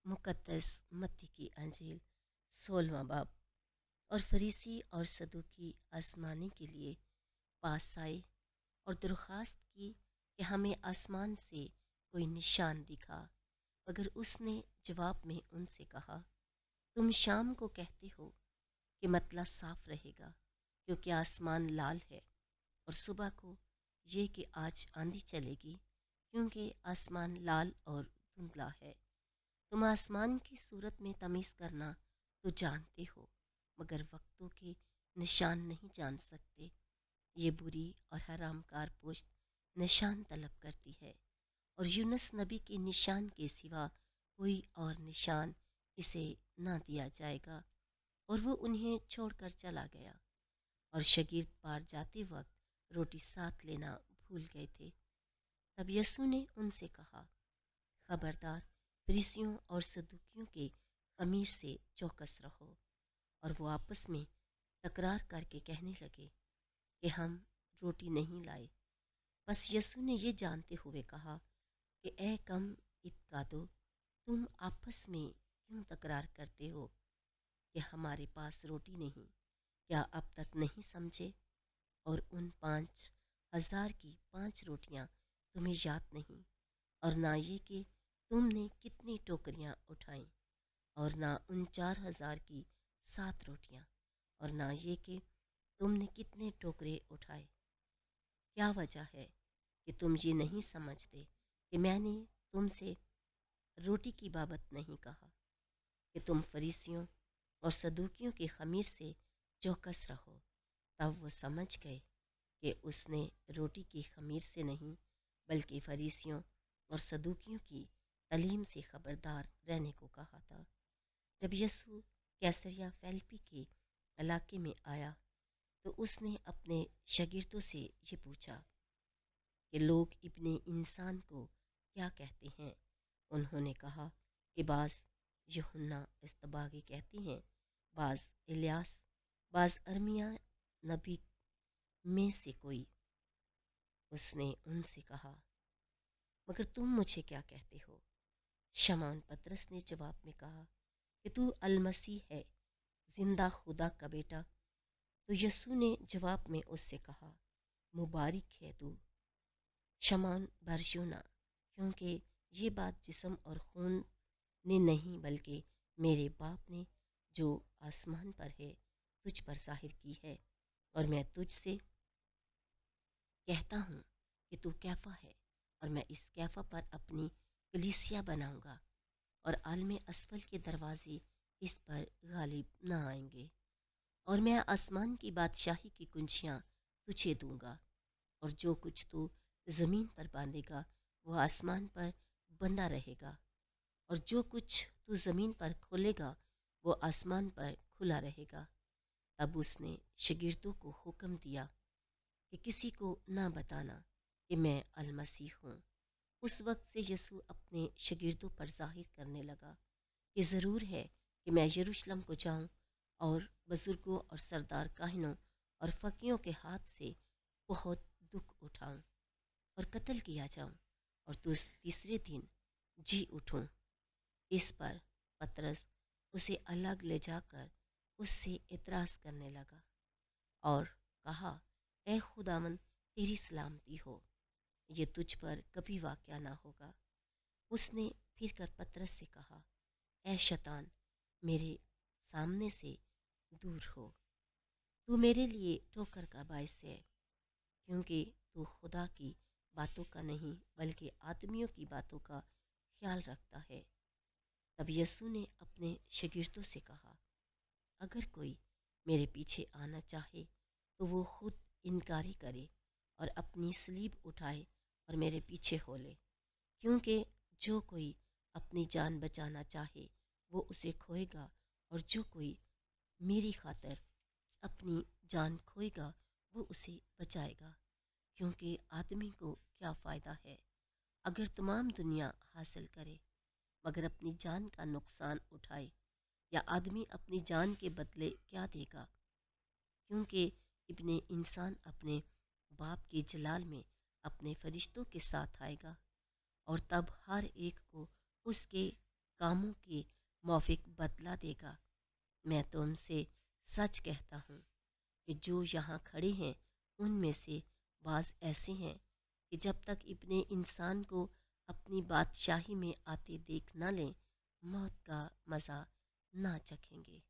मुक़द्दस मत्ती की अंजील 16वां बाब। और फरीसी और सदूकी आसमानी के लिए पास आए और दरख्वास्त की कि हमें आसमान से कोई निशान दिखा, मगर उसने जवाब में उनसे कहा, तुम शाम को कहते हो कि मतला साफ रहेगा क्योंकि आसमान लाल है, और सुबह को ये कि आज आंधी चलेगी क्योंकि आसमान लाल और धुंधला है। तुम आसमान की सूरत में तमीज़ करना तो जानते हो, मगर वक्तों के निशान नहीं जान सकते। ये बुरी और हरामकार पुश्त निशान तलब करती है, और यूनुस नबी के निशान के सिवा कोई और निशान इसे ना दिया जाएगा। और वो उन्हें छोड़कर चला गया, और शगीर्द पार जाते वक्त रोटी साथ लेना भूल गए थे। तब यसू ने उनसे कहा, खबरदार, फरीसियों और सदूकियों के खमीर से चौकस रहो। और वो आपस में तकरार करके कहने लगे कि हम रोटी नहीं लाए। बस यसू ने ये जानते हुए कहा कि ए कम इत्कादो, तुम आपस में क्यों तकरार करते हो कि हमारे पास रोटी नहीं? क्या अब तक नहीं समझे? और उन 5,000 की 5 रोटियां तुम्हें याद नहीं, और ना ये कि तुमने कितनी टोकरियां उठाईं, और ना उन 4,000 की 7 रोटियां, और ना ये कि तुमने कितने टोकरे उठाए? क्या वजह है कि तुम ये नहीं समझते कि मैंने तुमसे रोटी की बाबत नहीं कहा कि तुम फरीसियों और सदूकियों के खमीर से चौकस रहो? तब वो समझ गए कि उसने रोटी की खमीर से नहीं, बल्कि फरीसियों और सदूकियों की तलीम से खबरदार रहने को कहा था। जब यसू कैसरिया फेलिप्पी के इलाके में आया तो उसने अपने शागिर्दों से ये पूछा कि लोग इब्ने इंसान को क्या कहते हैं? उन्होंने कहा कि बाज़ यूहन्ना इस्तबागी कहते हैं, बाज़ इलियास, बाज़ अरमिया नबी में से कोई। उसने उनसे कहा, मगर तुम मुझे क्या कहते हो? शमौन पतरस ने जवाब में कहा कि तू अलमसीह है, जिंदा खुदा का बेटा। तो यसू ने जवाब में उससे कहा, मुबारक है तू शमौन बरयोना, क्योंकि ये बात जिस्म और खून ने नहीं, बल्कि मेरे बाप ने जो आसमान पर है तुझ पर जाहिर की है। और मैं तुझसे कहता हूँ कि तू कैफा है, और मैं इस कैफा पर अपनी कलीसिया बनाऊंगा, और आलम असफल के दरवाजे इस पर गालिब न आएंगे। और मैं आसमान की बादशाही की कुंजियाँ तुझे दूंगा, और जो कुछ तू ज़मीन पर बांधेगा वो आसमान पर बंधा रहेगा, और जो कुछ तू ज़मीन पर खोलेगा वो आसमान पर खुला रहेगा। तब उसने शागिर्दों को हुक्म दिया कि किसी को ना बताना कि मैं अलमसीह हूँ। उस वक्त से यसू अपने शागिर्दों पर जाहिर करने लगा कि ज़रूर है कि मैं यरूशलेम को जाऊँ और बुज़ुर्गों और सरदार काहिनों और फ़कीहों के हाथ से बहुत दुख उठाऊँ और कत्ल किया जाऊँ, और तीसरे दिन जी उठूँ। इस पर पतरस उसे अलग ले जाकर उससे इतराज़ करने लगा और कहा, ए खुदावन, तेरी सलामती हो, ये तुझ पर कभी वाक़या ना होगा। उसने फिर कर पतरस से कहा, ए शैतान, मेरे सामने से दूर हो, तू मेरे लिए ठोकर का बायस है, क्योंकि तू खुदा की बातों का नहीं बल्कि आदमियों की बातों का ख्याल रखता है। तब यसू ने अपने शागिर्दों से कहा, अगर कोई मेरे पीछे आना चाहे तो वो खुद इनकारी करे और अपनी सलीब उठाए और मेरे पीछे हो ले। क्योंकि जो कोई अपनी जान बचाना चाहे वो उसे खोएगा, और जो कोई मेरी खातिर अपनी जान खोएगा वो उसे बचाएगा। क्योंकि आदमी को क्या फ़ायदा है अगर तमाम दुनिया हासिल करे मगर अपनी जान का नुकसान उठाए? या आदमी अपनी जान के बदले क्या देगा? क्योंकि इब्ने इंसान अपने बाप के जलाल में अपने फरिश्तों के साथ आएगा, और तब हर एक को उसके कामों के मौफिक बदला देगा। मैं तुमसे सच कहता हूँ कि जो यहाँ खड़े हैं उनमें से बाज़ ऐसे हैं कि जब तक इब्ने इंसान को अपनी बादशाही में आते देख न लें, मौत का मज़ा ना चखेंगे।